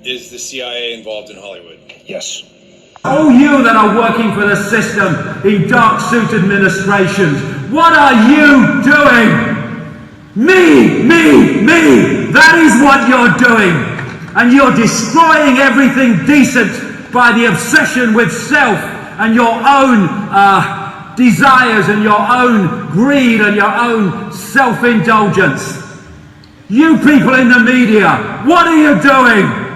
Is the CIA involved in Hollywood? Yes. All you that are working for the system in dark suit administrations, what are you doing? Me! That is what you're doing. And you're destroying everything decent by the obsession with self and your own desires and your own greed and your own self-indulgence. You people in the media, what are you doing?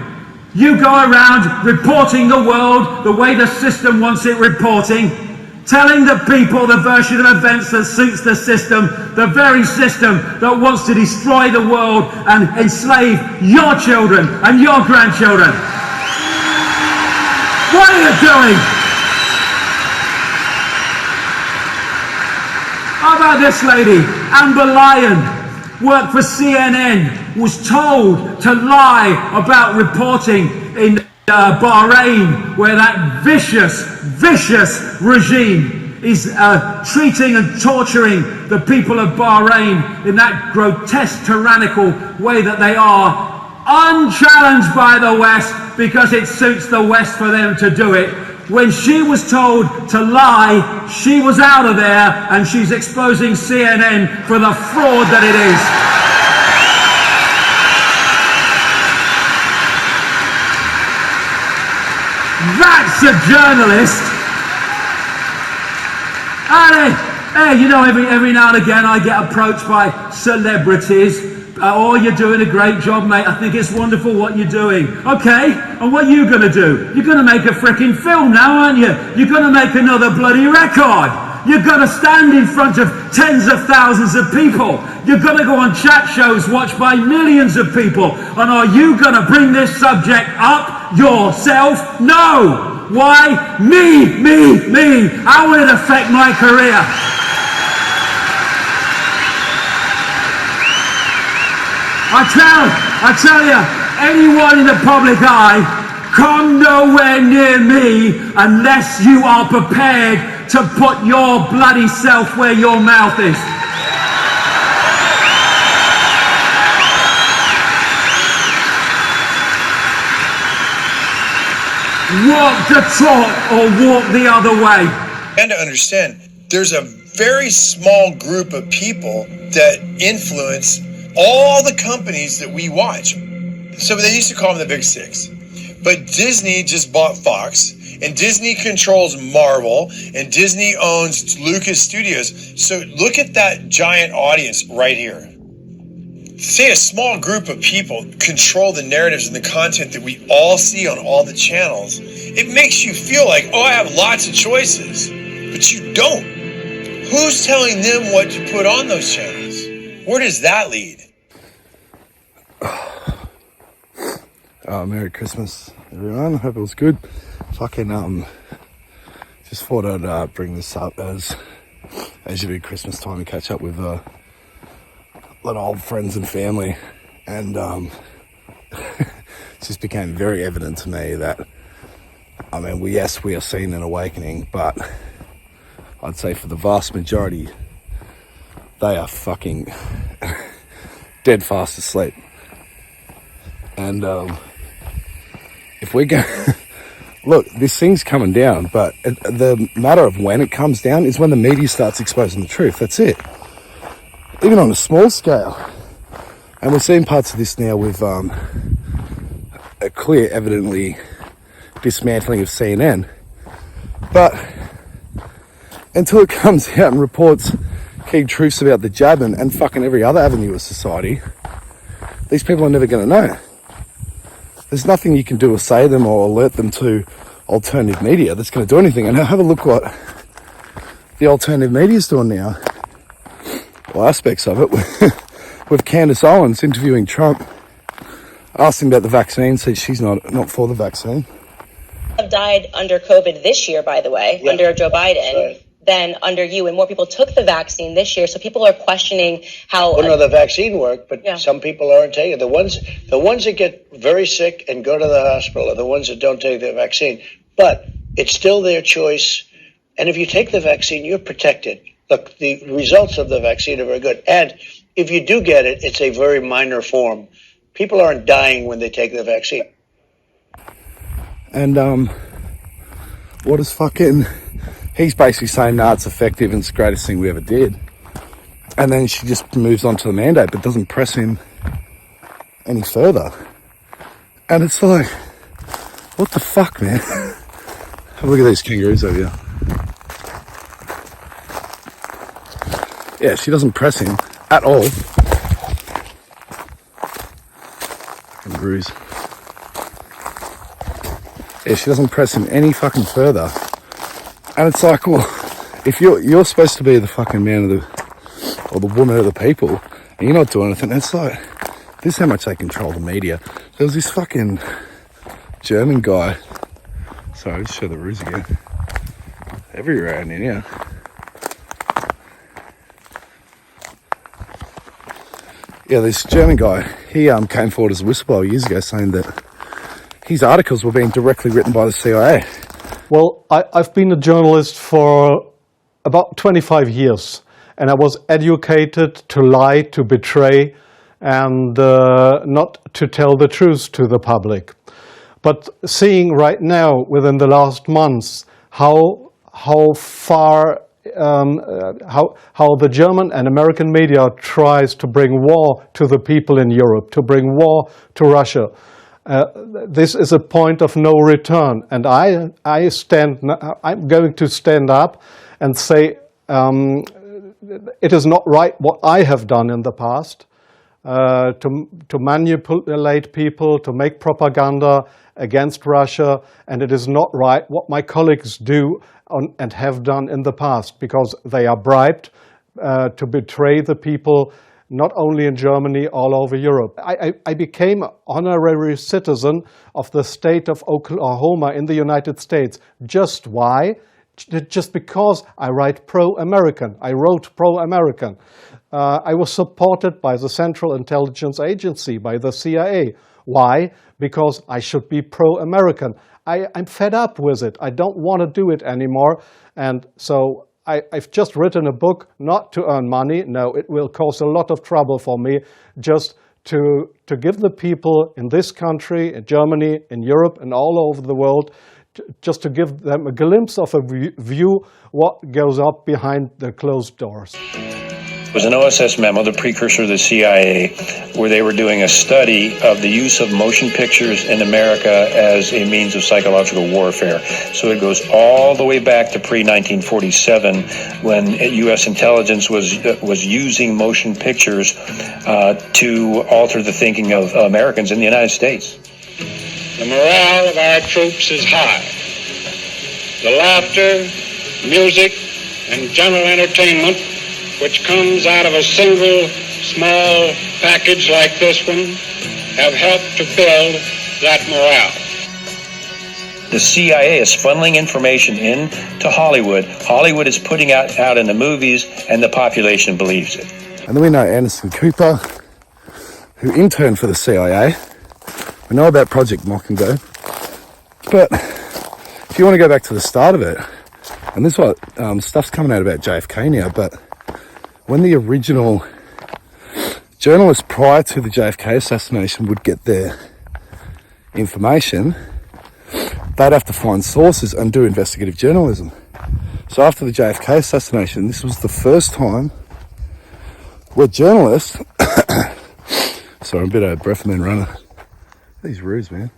You go around reporting the world the way the system wants it reporting, telling the people the version of events that suits the system, the very system that wants to destroy the world and enslave your children and your grandchildren. What are you doing? How about this lady, Amber Lyon, worked for CNN, was told to lie about reporting in Bahrain, where that vicious regime is treating and torturing the people of Bahrain in that grotesque, tyrannical way that they are, unchallenged by the West, because it suits the West for them to do it. When she was told to lie, she was out of there, and she's exposing CNN for the fraud that it is. That's a journalist. Hey, you know, every now and again I get approached by celebrities. Oh, you're doing a great job, mate. I think it's wonderful what you're doing. Okay, and what are you going to do? You're going to make a freaking film now, aren't you? You're going to make another bloody record. You're going to stand in front of tens of thousands of people. You're going to go on chat shows watched by millions of people. And are you going to bring this subject up yourself? No. Why? Me. How will it affect my career? I tell you, anyone in the public eye, come nowhere near me unless you are prepared to put your bloody self where your mouth is. Walk the talk or walk the other way. And to understand, there's a very small group of people that influence all the companies that we watch. So they used to call them the Big Six. But Disney just bought Fox, and Disney controls Marvel, and Disney owns Lucas Studios. So look at that giant audience right here. Say a small group of people control the narratives and the content that we all see on all the channels. It makes you feel like, oh, I have lots of choices. But you don't. Who's telling them what to put on those channels? Where does that lead? Merry Christmas, everyone. Hope it was good. Just thought I'd bring this up as you do Christmas time and catch up with a lot of old friends and family. And it just became very evident to me that, we are seeing an awakening, but I'd say for the vast majority, they are fucking dead fast asleep. And if we go, look, this thing's coming down, but the matter of when it comes down is when the media starts exposing the truth. That's it. Even on a small scale. And we're seeing parts of this now with a clear, evidently dismantling of CNN. But until it comes out and reports key truths about the jab and fucking every other avenue of society, these people are never going to know. There's nothing you can do or say to them or alert them to alternative media that's going to do anything. And have a look what the alternative media is doing now. Well, aspects of it. With Candace Owens interviewing Trump, asking about the vaccine, said she's not for the vaccine. Have died under COVID this year, by the way, under Joe Biden, than under you, and more people took the vaccine this year. So people are questioning how. Well, no, the vaccine worked, but some people aren't taking it. The ones that get very sick and go to the hospital are the ones that don't take the vaccine. But it's still their choice. And if you take the vaccine, you're protected. Look, the results of the vaccine are very good. And if you do get it, it's a very minor form. People aren't dying when they take the vaccine. And what is fucking... He's basically saying, nah, it's effective and it's the greatest thing we ever did. And then she just moves on to the mandate, but doesn't press him any further. And it's like, what the fuck, man? Have a look at these kangaroos over here. Yeah, she doesn't press him at all. Kangaroos. Yeah, she doesn't press him any fucking further. And it's like, well, if you're supposed to be the fucking man of the, or the woman of the people, and you're not doing anything, it's like, this is how much they control the media. There was this fucking German guy. Sorry, let's show the roos again. Everywhere around here. Yeah, this German guy, he came forward as a whistleblower years ago saying that his articles were being directly written by the CIA. Well, I've been a journalist for about 25 years, and I was educated to lie, to betray, and not to tell the truth to the public. But seeing right now, within the last months, how far, how the German and American media tries to bring war to the people in Europe, to bring war to Russia. This is a point of no return, and I'm going to stand up and say it is not right what I have done in the past, to manipulate people, to make propaganda against Russia, and it is not right what my colleagues do and have done in the past, because they are bribed to betray the people, not only in Germany, all over Europe. I became an honorary citizen of the state of Oklahoma in the United States. Just why? Just because I write pro-American. I wrote pro-American. I was supported by the Central Intelligence Agency, by the CIA. Why? Because I should be pro-American. I'm fed up with it. I don't want to do it anymore. And so I've just written a book not to earn money. No, it will cause a lot of trouble for me, just to give the people in this country, in Germany, in Europe, and all over the world, just to give them a glimpse of a view what goes up behind the closed doors. It was an OSS memo, the precursor to the CIA, where they were doing a study of the use of motion pictures in America as a means of psychological warfare. So it goes all the way back to pre-1947, when U.S. intelligence was using motion pictures to alter the thinking of Americans in the United States. The morale of our troops is high. The laughter, music, and general entertainment which comes out of a single small package like this one have helped to build that morale. The CIA is funneling information into Hollywood. Hollywood is putting out in the movies, and the population believes it. And then we know Anderson Cooper, who interned for the CIA. We know about Project Mockingbird. But if you want to go back to the start of it, and this is what stuff's coming out about JFK now, but when the original journalists prior to the JFK assassination would get their information, they'd have to find sources and do investigative journalism. So after the JFK assassination, this was the first time where journalists... Sorry, I'm a bit out of breath and then running. These roos, man.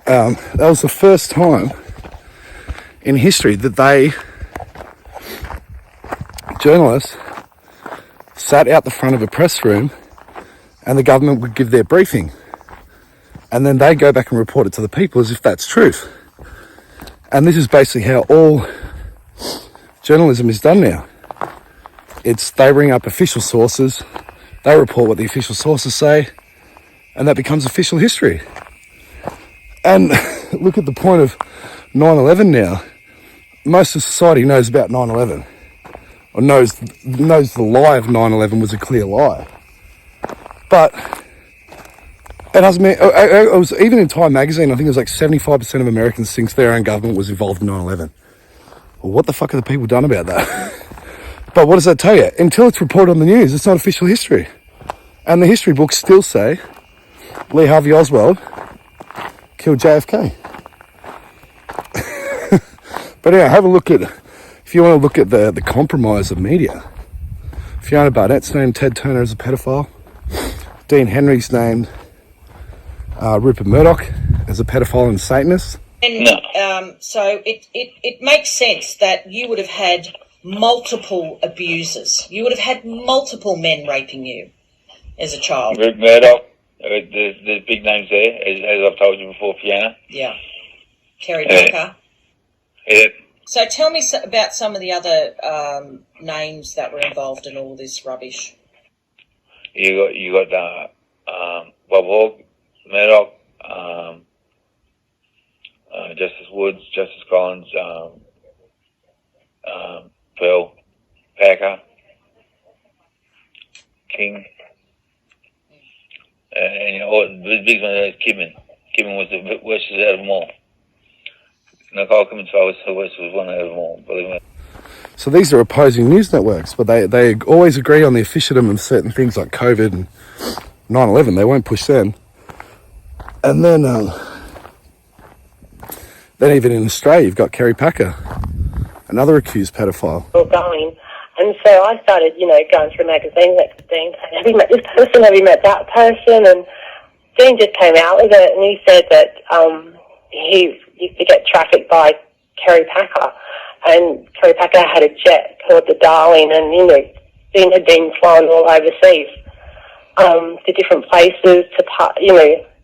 That was the first time in history that journalists sat out the front of a press room and the government would give their briefing. And then they go back and report it to the people as if that's truth. And this is basically how all journalism is done now. They ring up official sources, they report what the official sources say, and that becomes official history. And look at the point of 9/11 now. Most of society knows about 9/11. Or knows the lie of 9/11 was a clear lie. But it doesn't mean, it was, even in Time magazine, I think it was like 75% of Americans think their own government was involved in 9/11. Well, what the fuck have the people done about that? But what does that tell you? Until it's reported on the news, it's not official history. And the history books still say Lee Harvey Oswald killed JFK. But yeah, have a look at, if you want to look at the compromise of media. Fiona Barnett's named Ted Turner as a pedophile. Dean Henry's named Rupert Murdoch as a pedophile and Satanist. And so it makes sense that you would have had multiple abusers. You would have had multiple men raping you as a child. Rupert Murdoch, there's big names there, as I've told you before, Fiona. Yeah. Kerry Packer. Yeah. So tell me about some of the other names that were involved in all this rubbish. You got Bob Hawke, Murdoch, Justice Woods, Justice Collins, Pearl, Packer, King, and the big one is Kidman. Kidman was the worst out of them all. Nicole Kidman's father was one out of them all, believe me. So these are opposing news networks, but they always agree on the officialdom of certain things like COVID and 9/11. They won't push them. And then even in Australia, you've got Kerry Packer, another accused pedophile. Going. And so I started, going through magazines like Dean saying, have you met this person? Have you met that person? And Dean just came out with it, and he said that he used to get trafficked by Kerry Packer. And Kerry Packer had a jet called the Darling, and, Dean had been flown all overseas to different places to,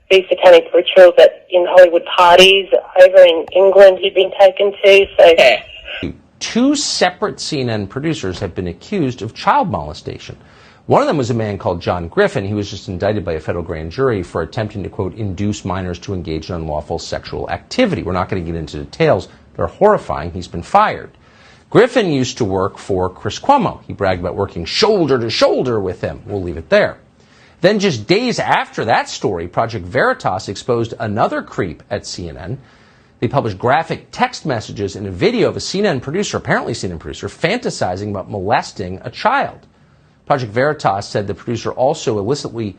these satanic rituals in Hollywood parties over in England he'd been taken to. So. Two separate CNN producers have been accused of child molestation. One of them was a man called John Griffin. He was just indicted by a federal grand jury for attempting to, quote, induce minors to engage in unlawful sexual activity. We're not going to get into details. They're horrifying. He's been fired. Griffin used to work for Chris Cuomo. He bragged about working shoulder to shoulder with him. We'll leave it there. Then just days after that story, Project Veritas exposed another creep at CNN. They published graphic text messages and a video of a CNN producer, apparently CNN producer, fantasizing about molesting a child. Project Veritas said the producer also allegedly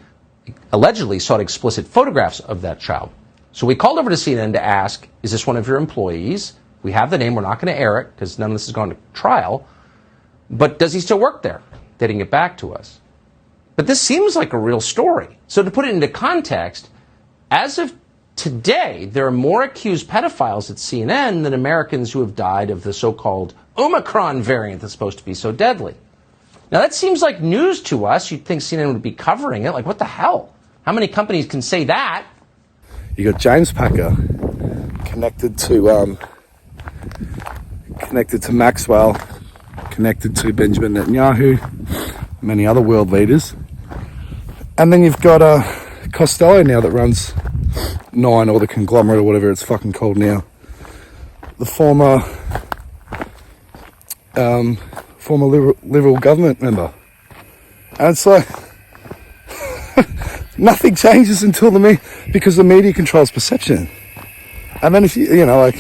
sought explicit photographs of that child. So we called over to CNN to ask, is this one of your employees? We have the name. We're not going to air it because none of this has gone to trial. But does he still work there? They didn't get back to us. But this seems like a real story. So to put it into context, as of today, there are more accused pedophiles at CNN than Americans who have died of the so-called Omicron variant that's supposed to be so deadly. Now, that seems like news to us. You'd think CNN would be covering it. Like, what the hell? How many companies can say that? You got James Packer connected to Maxwell, connected to Benjamin Netanyahu, many other world leaders. And then you've got Costello now that runs Nine, or the conglomerate, or whatever it's fucking called now. The former Liberal government member. And it's like, nothing changes until because the media controls perception. And then if you look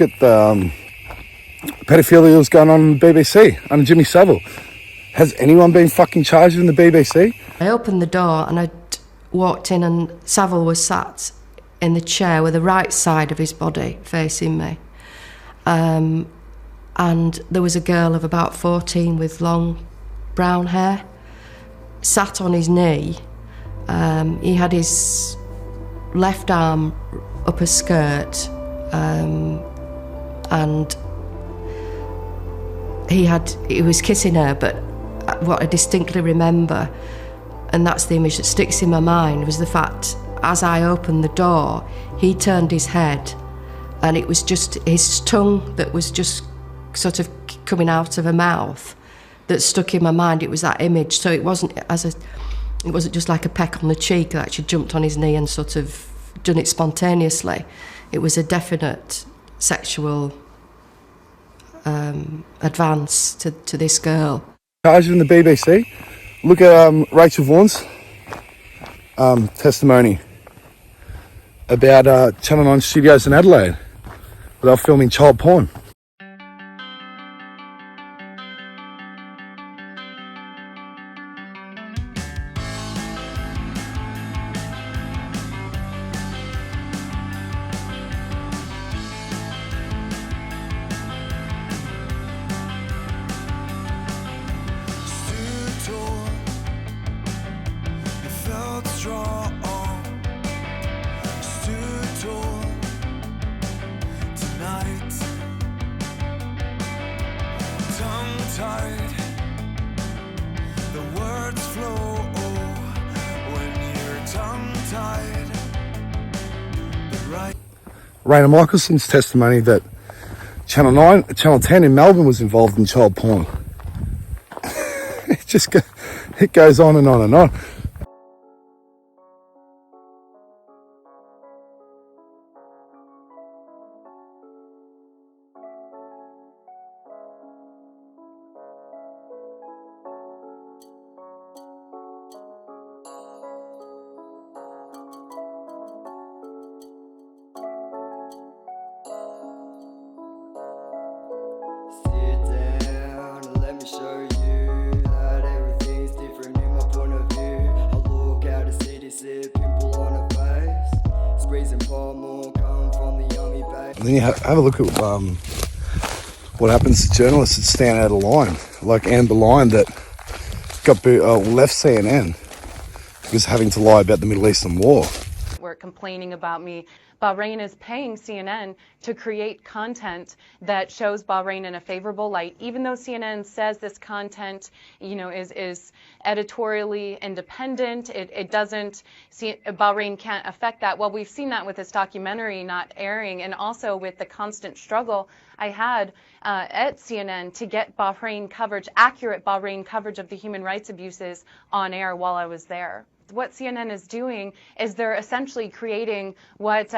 at the pedophilia that was going on in the BBC under Jimmy Savile. Has anyone been fucking charged in the BBC? I opened the door and I walked in, and Savile was sat in the chair with the right side of his body facing me. And there was a girl of about 14 with long brown hair, sat on his knee. He had his left arm up her skirt, and he was kissing her, but what I distinctly remember, and that's the image that sticks in my mind, was the fact as I opened the door, he turned his head, and it was just his tongue that was just sort of coming out of her mouth that stuck in my mind. It was that image. So it wasn't just like a peck on the cheek that she jumped on his knee and sort of done it spontaneously. It was a definite sexual advance to this girl. Charged in the BBC. Look at Rachel Vaughan's testimony about Channel 9 studios in Adelaide where they were filming child porn. held strong, stood tall tonight, tongue-tied, the words flow when you're tongue-tied. Raina Michelson's testimony that Channel 10 in Melbourne was involved in child porn. It goes on and on and on. And then you have a look at what happens to journalists that stand out of line, like Amber Lyon that got left CNN because having to lie about the Middle Eastern war. Were complaining about me. Bahrain is paying CNN to create content that shows Bahrain in a favorable light, even though CNN says this content, is editorially independent. It doesn't. Bahrain can't affect that. Well, we've seen that with this documentary not airing, and also with the constant struggle I had at CNN to get Bahrain coverage, accurate Bahrain coverage of the human rights abuses on air while I was there. What CNN is doing is they're essentially creating what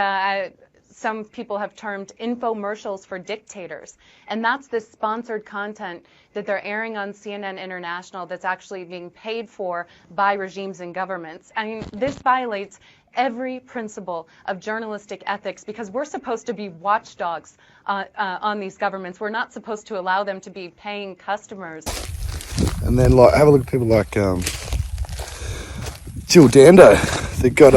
some people have termed infomercials for dictators. And that's this sponsored content that they're airing on CNN International that's actually being paid for by regimes and governments. I mean, this violates every principle of journalistic ethics because we're supposed to be watchdogs on these governments. We're not supposed to allow them to be paying customers. And then have a look at people like Jill Dando. They got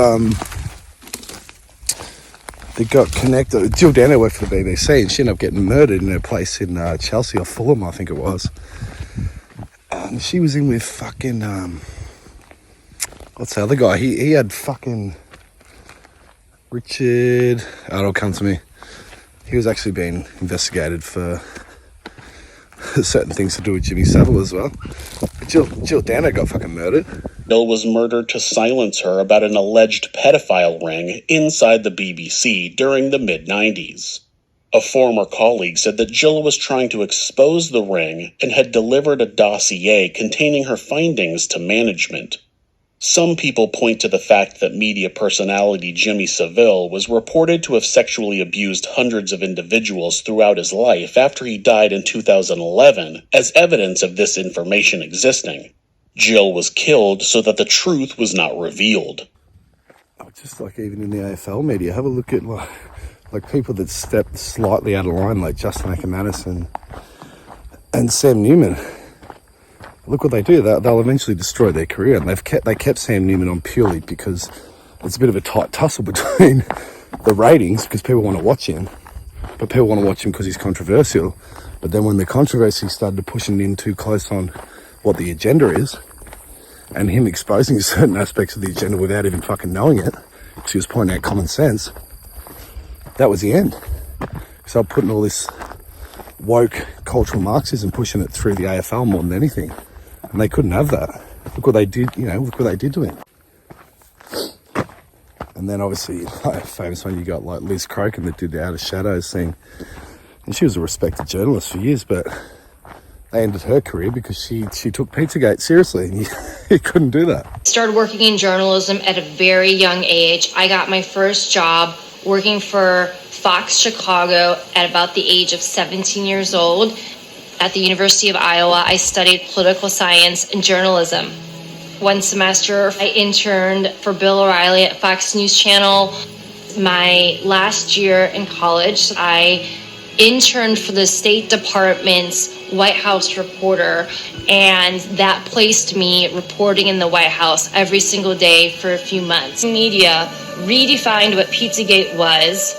connected. Jill Dando worked for the BBC and she ended up getting murdered in her place in Chelsea or Fulham, I think it was. And she was in with fucking what's the other guy? He had fucking Richard. Oh, it'll come to me. He was actually being investigated for certain things to do with Jimmy Savile as well. Jill Dando got fucking murdered. Jill was murdered to silence her about an alleged pedophile ring inside the BBC during the mid-90s. A former colleague said that Jill was trying to expose the ring and had delivered a dossier containing her findings to management. Some people point to the fact that media personality Jimmy Savile was reported to have sexually abused hundreds of individuals throughout his life after he died in 2011 as evidence of this information existing. Jill was killed so that the truth was not revealed. Just like even in the AFL media, have a look at like people that stepped slightly out of line, like Justin Ackermanis and Sam Newman. Look what they do. They'll eventually destroy their career, and they kept Sam Newman on purely because it's a bit of a tight tussle between the ratings because people want to watch him, but people want to watch him because he's controversial. But then when the controversy started pushing in too close on what the agenda is, and him exposing certain aspects of the agenda without even fucking knowing it, because he was pointing out common sense, that was the end. So putting all this woke cultural Marxism, pushing it through the AFL more than anything. And they couldn't have that. Look what they did, look what they did to him. And then obviously, a famous one, you got like Liz Crokin that did the Outer Shadows thing. And she was a respected journalist for years, but they ended her career because she took Pizzagate seriously. And you couldn't do that. Started working in journalism at a very young age. I got my first job working for Fox Chicago at about the age of 17 years old. At the University of Iowa, I studied political science and journalism. One semester, I interned for Bill O'Reilly at Fox News Channel. My last year in college, I interned for the State Department's White House reporter, and that placed me reporting in the White House every single day for a few months. Media redefined what Pizzagate was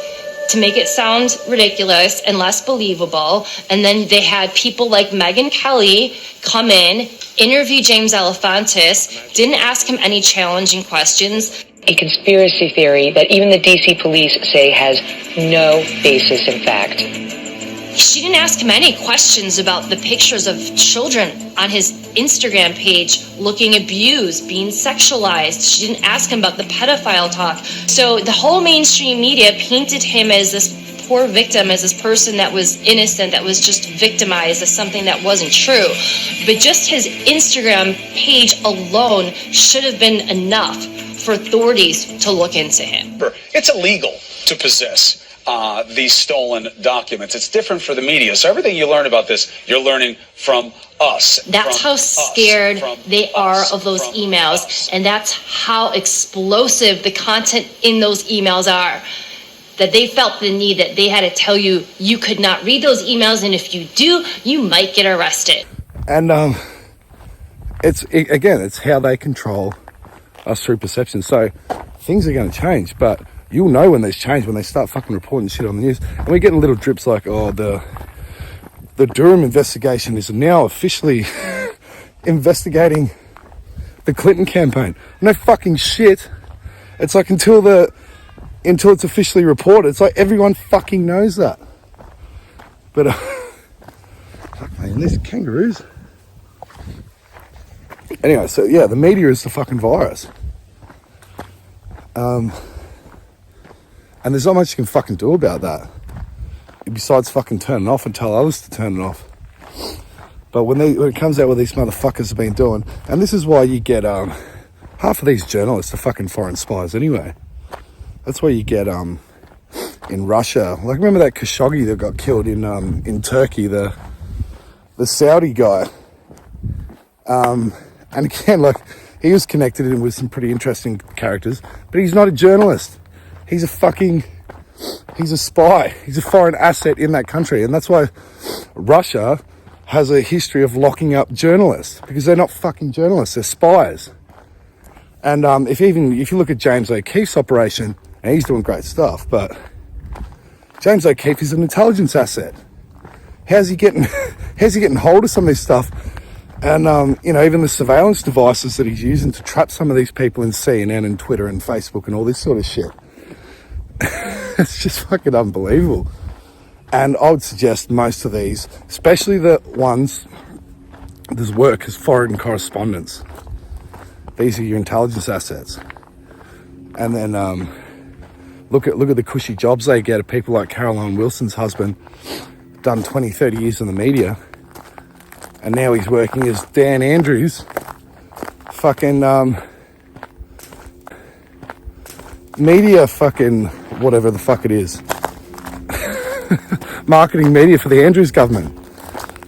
to make it sound ridiculous and less believable. And then they had people like Megyn Kelly come in interview James Alefantis, didn't ask him any challenging questions. A conspiracy theory that even the DC police say has no basis in fact. She didn't ask him any questions about the pictures of children on his Instagram page looking abused, being sexualized. She didn't ask him about the pedophile talk. So the whole mainstream media painted him as this poor victim, as this person that was innocent, that was just victimized, as something that wasn't true. But just his Instagram page alone should have been enough for authorities to look into him. It's illegal to possess these stolen documents. It's different for the media. So everything you learn about this, you're learning from us. That's how scared they are of those emails, and that's how explosive the content in those emails are. That they felt the need that they had to tell you, you could not read those emails, and if you do, you might get arrested. And it's how they control us through perception. So things are going to change, but you'll know when there's change when they start fucking reporting shit on the news. And we're getting little drips like, oh, the Durham investigation is now officially investigating the Clinton campaign. No fucking shit. It's like until it's officially reported, it's like everyone fucking knows that. But fuck man, these kangaroos. Anyway, so yeah, the media is the fucking virus. And there's not much you can fucking do about that, besides fucking turn it off and tell others to turn it off. But when it comes out what these motherfuckers have been doing, and this is why you get half of these journalists are fucking foreign spies anyway. That's why you get in Russia, like remember that Khashoggi that got killed in Turkey, the Saudi guy. And again, like he was connected in with some pretty interesting characters, but he's not a journalist. He's a spy. He's a foreign asset in that country. And that's why Russia has a history of locking up journalists, because they're not fucking journalists, they're spies. And if you look at James O'Keefe's operation, and he's doing great stuff, but James O'Keefe is an intelligence asset. How's he getting hold of some of this stuff? And, even the surveillance devices that he's using to trap some of these people in CNN and Twitter and Facebook and all this sort of shit. It's just fucking unbelievable. And I would suggest most of these, especially the ones that work as foreign correspondents, these are your intelligence assets. And then look at the cushy jobs they get of people like Caroline Wilson's husband, done 20, 30 years in the media. And now he's working as Dan Andrews, fucking media fucking whatever the fuck it is. Marketing media for the Andrews government.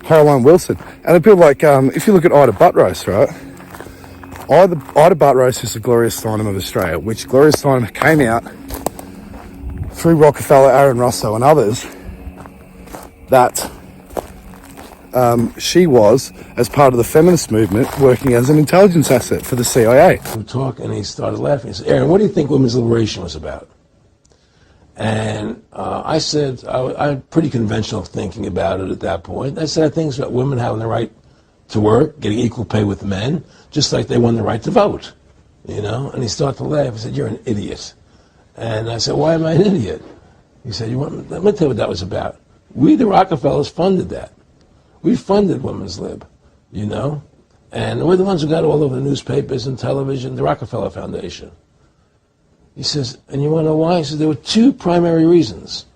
Caroline Wilson. And the people like, if you look at Ida Buttrose, right? Ida Buttrose is the Gloria Steinem of Australia, which Gloria Steinem came out through Rockefeller, Aaron Russo and others, that she was, as part of the feminist movement, working as an intelligence asset for the CIA. We talked, and he started laughing. He said, Aaron, what do you think women's liberation was about? And I said, I had pretty conventional thinking about it at that point. I said, I think it's about women having the right to work, getting equal pay with men, just like they won the right to vote, And he started to laugh. He said, you're an idiot. And I said, why am I an idiot? He said, let me tell you what that was about. We, the Rockefellers, funded that. We funded Women's Lib, and we're the ones who got all over the newspapers and television, the Rockefeller Foundation. He says, and you want to know why? He says, there were two primary reasons.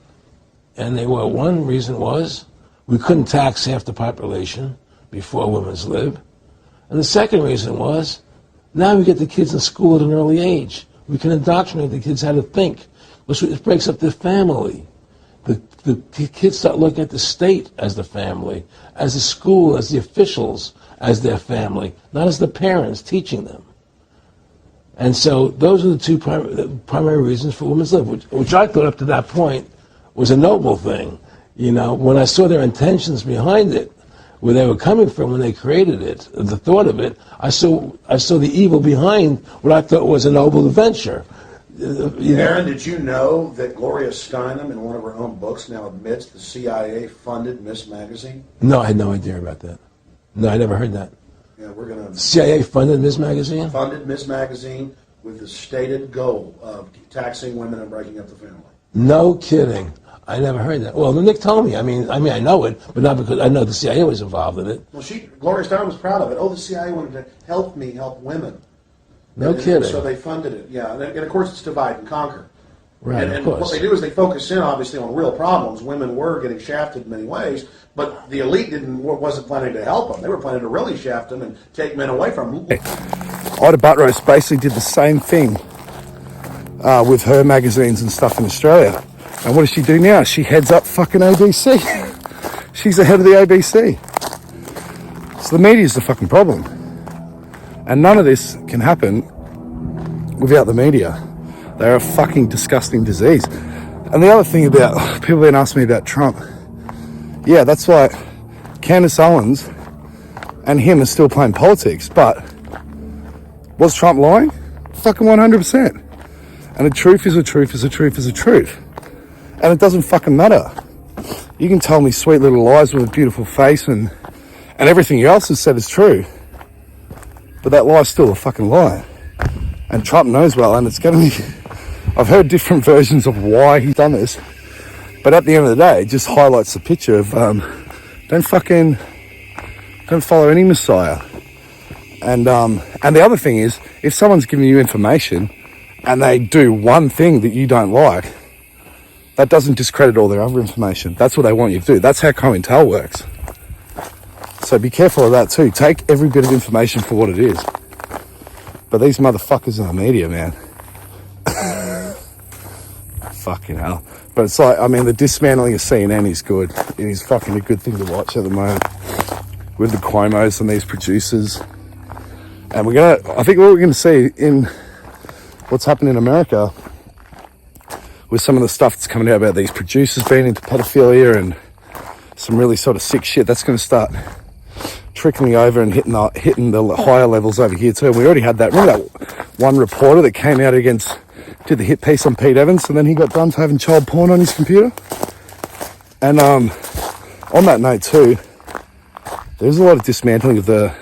And one reason was we couldn't tax half the population before Women's Lib. And the second reason was, now we get the kids in school at an early age. We can indoctrinate the kids how to think, which breaks up their family. The kids start looking at the state as the family, as the school, as the officials, as their family, not as the parents teaching them. And so those are the two primary reasons for Women's Lib, which I thought up to that point was a noble thing. When I saw their intentions behind it, where they were coming from when they created it, the thought of it, I saw the evil behind what I thought was a noble venture. Aaron, did you know that Gloria Steinem, in one of her own books, now admits the CIA funded Miss Magazine? No, I had no idea about that. No, I never heard that. Yeah, we're going to. CIA funded Ms. Magazine? Funded Ms. Magazine with the stated goal of taxing women and breaking up the family. No kidding. I never heard that. Well, Nick told me. I mean, I know it, but not because I know the CIA was involved in it. Well, Gloria Steinem was proud of it. Oh, the CIA wanted to help women. No kidding. So they funded it. Yeah, and of course it's divide and conquer. Right, and of course. What they do is they focus in, obviously, on real problems. Women were getting shafted in many ways, but the elite wasn't planning to help them. They were planning to really shaft them and take men away from them. Ida Buttrose basically did the same thing with her magazines and stuff in Australia. And what does she do now? She heads up fucking ABC. She's the head of the ABC. So the media is the fucking problem. And none of this can happen without the media. They're a fucking disgusting disease. And the other thing about, people have been asking me about Trump. Yeah, that's why Candace Owens and him are still playing politics. But was Trump lying? Fucking 100%. And the truth is a truth is a truth is a truth. And it doesn't fucking matter. You can tell me sweet little lies with a beautiful face and everything else is said is true. But that lie's still a fucking lie. And Trump knows well, and it's going to be... I've heard different versions of why he's done this. But at the end of the day, it just highlights the picture of don't follow any messiah. And the other thing is, if someone's giving you information and they do one thing that you don't like, that doesn't discredit all their other information. That's what they want you to do. That's how COINTEL works. So be careful of that too. Take every bit of information for what it is. But these motherfuckers in the media, man. Fucking hell. But it's like, I mean, the dismantling of CNN is good. It is fucking a good thing to watch at the moment. With the Cuomos and these producers. And I think what we're going to see in what's happening in America with some of the stuff that's coming out about these producers being into pedophilia and some really sort of sick shit, that's going to start trickling over and hitting the higher levels over here too. We already had that. Remember that one reporter that came out did the hit piece on Pete Evans, and then he got done for having child porn on his computer? And on that note too, there's a lot of dismantling of this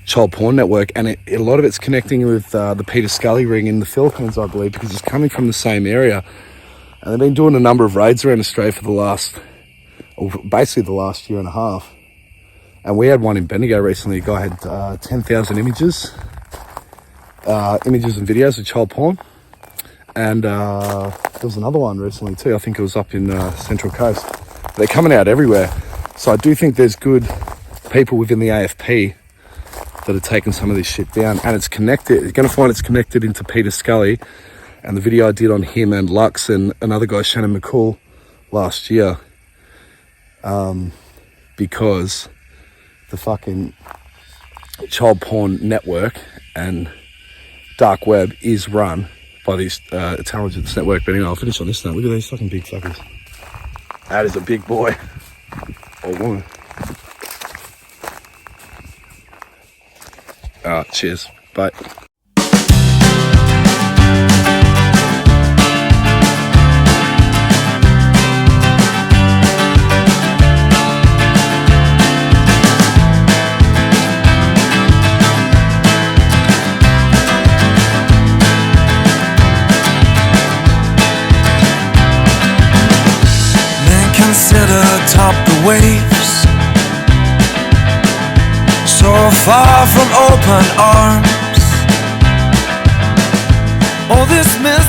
child porn network, and a lot of it's connecting with the Peter Scully ring in the Philippines, I believe, because it's coming from the same area. And they've been doing a number of raids around Australia for the last year and a half. And we had one in Bendigo recently. A guy had 10,000 images and videos of child porn. And there was another one recently too. I think it was up in Central Coast. They're coming out everywhere. So I do think there's good people within the AFP that are taking some of this shit down. And it's connected. You're going to find it's connected into Peter Scully and the video I did on him and Lux and another guy, Shannon McCall, last year. Because the fucking child porn network and dark web is run by this intelligence network. But anyway, I'll finish on this note. Look at these fucking big fuckers. That is a big boy or woman. Cheers. Bye. Consider atop the waves, so far from open arms. All this myth